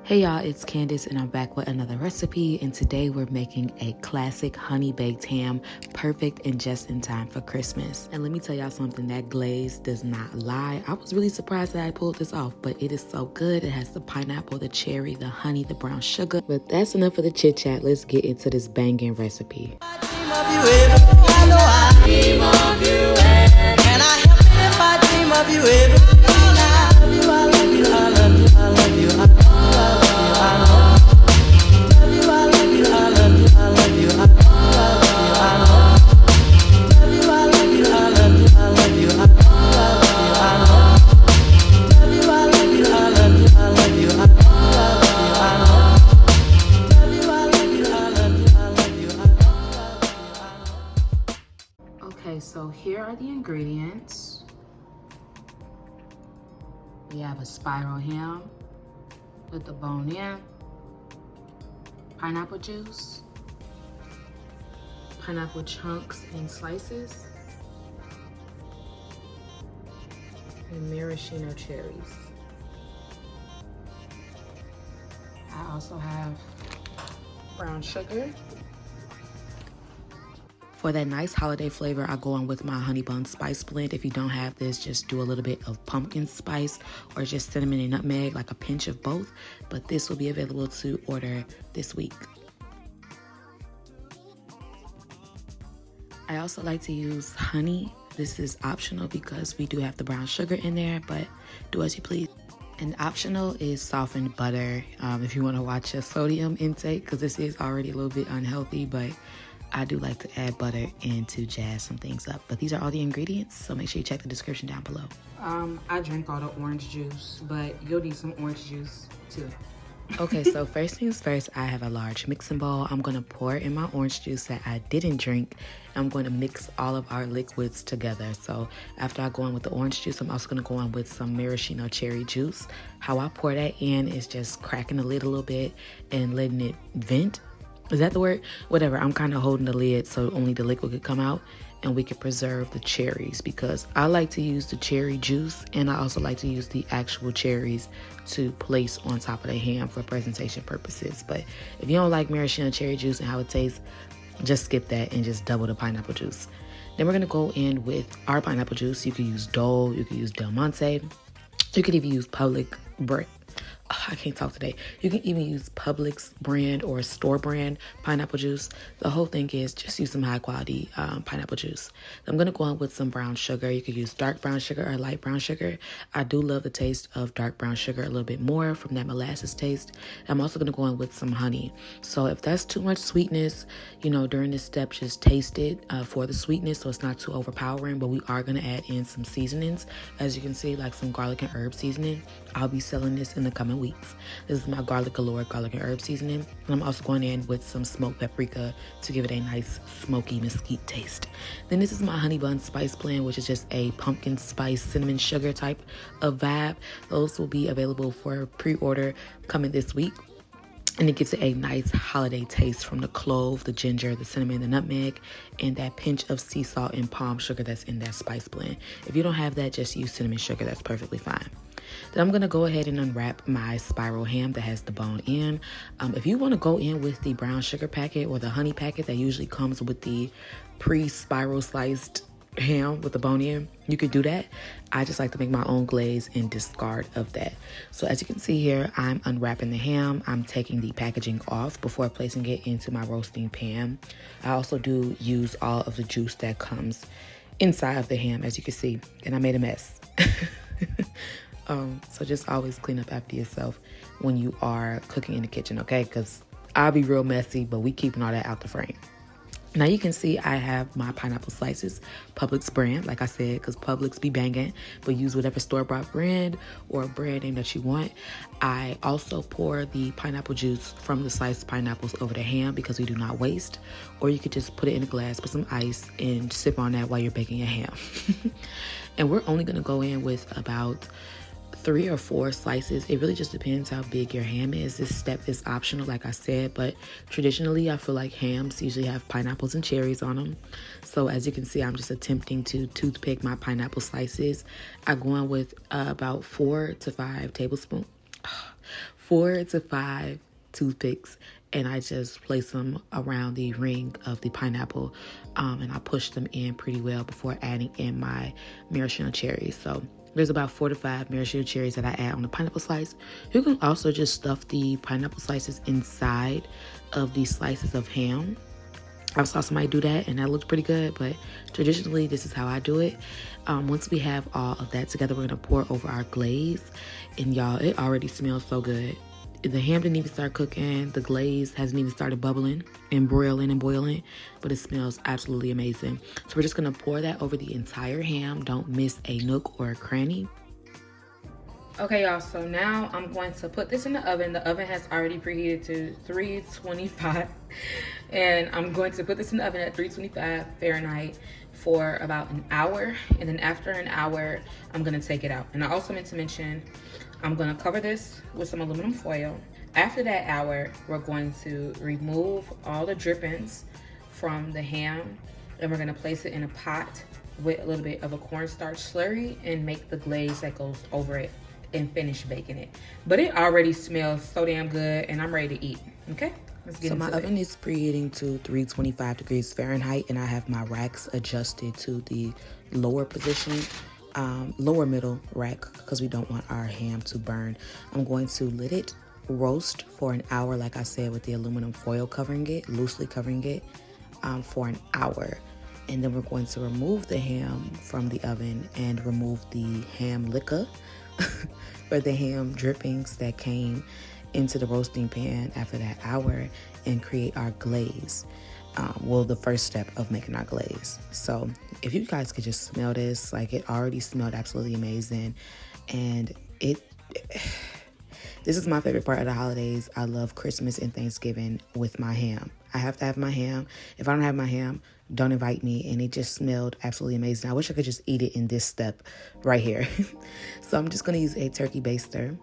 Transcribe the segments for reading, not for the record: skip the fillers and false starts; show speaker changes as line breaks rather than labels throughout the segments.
Hey y'all, it's Candace and I'm back with another recipe, and today we're making a classic honey baked ham, perfect and just in time for Christmas. And let me tell y'all something, that glaze does not lie. I was really surprised that I pulled this off, but it is so good. It has the pineapple, the cherry, the honey, the brown sugar. But that's enough of the chit chat. Let's get into this banging recipe. Okay, so here are the ingredients. We have a spiral ham with the bone in, pineapple juice, pineapple chunks and slices, and maraschino cherries. I also have brown sugar. For that nice holiday flavor, I go on with my Hunny Bun spice blend. If you don't have this, just do a little bit of pumpkin spice or just cinnamon and nutmeg, like a pinch of both. But this will be available to order this week. I also like to use honey. This is optional because we do have the brown sugar in there, but do as you please. And optional is softened butter if you want to watch your sodium intake, because this is already a little bit unhealthy, but I do like to add butter in to jazz some things up. But these are all the ingredients, so make sure you check the description down below. I drink all the orange juice, but you'll need some orange juice too. Okay, so first things first, I have a large mixing bowl. I'm gonna pour in my orange juice that I didn't drink. I'm going to mix all of our liquids together. So after I go in with the orange juice, I'm also gonna go in with some maraschino cherry juice. How I pour that in is just cracking the lid a little bit and letting it vent. Is that the word? Whatever, I'm kind of holding the lid so only the liquid could come out and we could preserve the cherries, because I like to use the cherry juice and I also like to use the actual cherries to place on top of the ham for presentation purposes. But if you don't like maraschino cherry juice and how it tastes, just skip that and just double the pineapple juice. Then we're gonna go in with our pineapple juice. You could use Dole, you could use Del Monte, you could even use I can't talk today. You can even use Publix brand or store brand pineapple juice. The whole thing is just use some high quality pineapple juice. I'm going to go on with some brown sugar. You could use dark brown sugar or light brown sugar. I do love the taste of dark brown sugar a little bit more from that molasses taste. I'm also going to go in with some honey. So if that's too much sweetness, you know, during this step, just taste it for the sweetness so it's not too overpowering. But we are going to add in some seasonings. As you can see, like some garlic and herb seasoning. I'll be selling this in the coming weeks. This is my Garlic Galore garlic and herb seasoning. And I'm also going in with some smoked paprika to give it a nice smoky mesquite taste. Then this is my Hunny Bun spice blend, which is just a pumpkin spice cinnamon sugar type of vibe. Those will be available for pre-order coming this week. And it gives it a nice holiday taste from the clove, the ginger, the cinnamon, the nutmeg, and that pinch of sea salt and palm sugar that's in that spice blend. If you don't have that, just use cinnamon sugar. That's perfectly fine. Then I'm going to go ahead and unwrap my spiral ham that has the bone in. If you want to go in with the brown sugar packet or the honey packet that usually comes with the pre-spiral sliced ham with the bone in, you could do that. I just like to make my own glaze and discard of that. So as you can see here, I'm unwrapping the ham. I'm taking the packaging off before placing it into my roasting pan. I also do use all of the juice that comes inside of the ham, as you can see, and I made a mess. So just always clean up after yourself when you are cooking in the kitchen, okay? Because I'll be real messy, but we keeping all that out the frame. Now you can see I have my pineapple slices, Publix brand, like I said, because Publix be banging, but use whatever store-bought brand or brand name that you want. I also pour the pineapple juice from the sliced pineapples over the ham because we do not waste. Or you could just put it in a glass, put some ice, and sip on that while you're baking your ham. And we're only going to go in with about 3 or 4 slices. It really just depends how big your ham is. This step is optional, like I said, but traditionally I feel like hams usually have pineapples and cherries on them. So as you can see, I'm just attempting to toothpick my pineapple slices. I go on with about 4 to 5 tablespoons 4 to 5 toothpicks, and I just place them around the ring of the pineapple, and I push them in pretty well before adding in my maraschino cherries. So there's about 4 to 5 maraschino cherries that I add on the pineapple slice. You can also just stuff the pineapple slices inside of these slices of ham. I saw somebody do that and that looked pretty good, but traditionally this is how I do it. Once we have all of that together, we're gonna pour over our glaze, and y'all, it already smells so good. The ham didn't even start cooking. The glaze hasn't even started bubbling and broiling and boiling, but it smells absolutely amazing. So we're just gonna pour that over the entire ham. Don't miss a nook or a cranny. Okay, y'all, so now I'm going to put this in the oven. The oven has already preheated to 325, and I'm going to put this in the oven at 325 Fahrenheit for about an hour, and then after an hour, I'm gonna take it out. And I also meant to mention, I'm gonna cover this with some aluminum foil. After that hour, we're going to remove all the drippings from the ham, and we're gonna place it in a pot with a little bit of a cornstarch slurry and make the glaze that goes over it and finish baking it. But it already smells so damn good, and I'm ready to eat. Okay, let's get into it. So my oven is preheating to 325 degrees Fahrenheit, and I have my racks adjusted to the lower position, lower middle rack, because we don't want our ham to burn. I'm going to let it roast for an hour, like I said, with the aluminum foil covering it, loosely covering it, for an hour. And then we're going to remove the ham from the oven and remove the ham liquor or the ham drippings that came into the roasting pan after that hour, and create our glaze. Well, the first step of making our glaze. So if you guys could just smell this, like, it already smelled absolutely amazing. And this is my favorite part of the holidays. I love Christmas and Thanksgiving with my ham. I have to have my ham. If I don't have my ham, don't invite me. And it just smelled absolutely amazing. I wish I could just eat it in this step right here. So I'm just going to use a turkey baster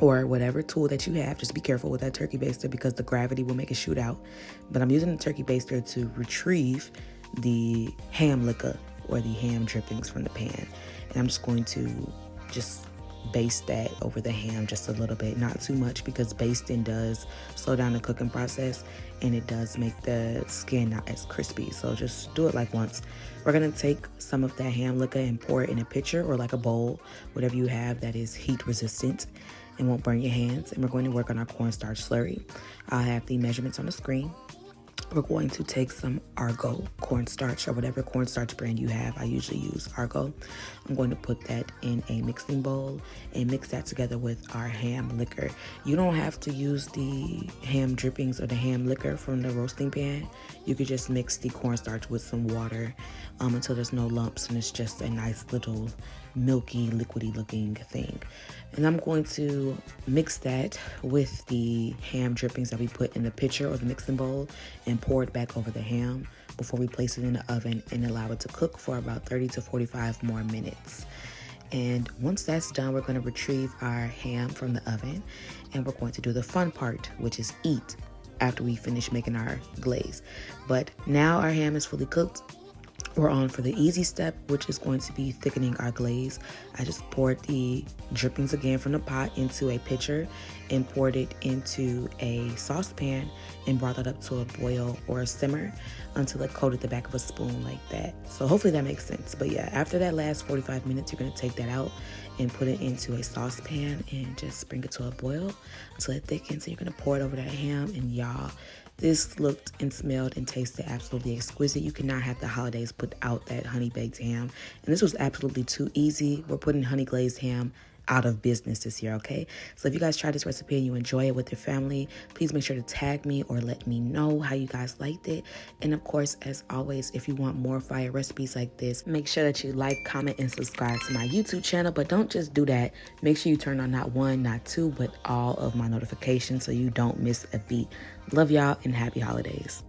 or whatever tool that you have. Just be careful with that turkey baster because the gravity will make it shoot out. But I'm using the turkey baster to retrieve the ham liquor or the ham drippings from the pan. And I'm just going to just baste that over the ham just a little bit, not too much, because basting does slow down the cooking process and it does make the skin not as crispy. So just do it like once. We're gonna take some of that ham liquor and pour it in a pitcher or like a bowl, whatever you have that is heat resistant and won't burn your hands. And we're going to work on our cornstarch slurry. I have the measurements on the screen. We're going to take some Argo cornstarch or whatever cornstarch brand you have. I usually use Argo. I'm going to put that in a mixing bowl and mix that together with our ham liquor. You don't have to use the ham drippings or the ham liquor from the roasting pan. You could just mix the cornstarch with some water until there's no lumps and it's just a nice little milky, liquidy looking thing. And I'm going to mix that with the ham drippings that we put in the pitcher or the mixing bowl and pour it back over the ham before we place it in the oven and allow it to cook for about 30 to 45 more minutes. And once that's done, we're going to retrieve our ham from the oven and we're going to do the fun part, which is eat after we finish making our glaze. But now our ham is fully cooked. We're on for the easy step, which is going to be thickening our glaze. I just poured the drippings again from the pot into a pitcher and poured it into a saucepan and brought that up to a boil or a simmer until it coated the back of a spoon like that. So hopefully that makes sense. But yeah, after that last 45 minutes, you're going to take that out and put it into a saucepan and just bring it to a boil until it thickens. So you're going to pour it over that ham, and y'all, this looked and smelled and tasted absolutely exquisite. You cannot have the holidays without that honey baked ham. And this was absolutely too easy. We're putting honey glazed ham out of business this year, okay? So if you guys try this recipe and you enjoy it with your family, please make sure to tag me or let me know how you guys liked it. And of course, as always, if you want more fire recipes like this, make sure that you like, comment, and subscribe to my YouTube channel. But don't just do that. Make sure you turn on not one, not two, but all of my notifications so you don't miss a beat. Love y'all and happy holidays.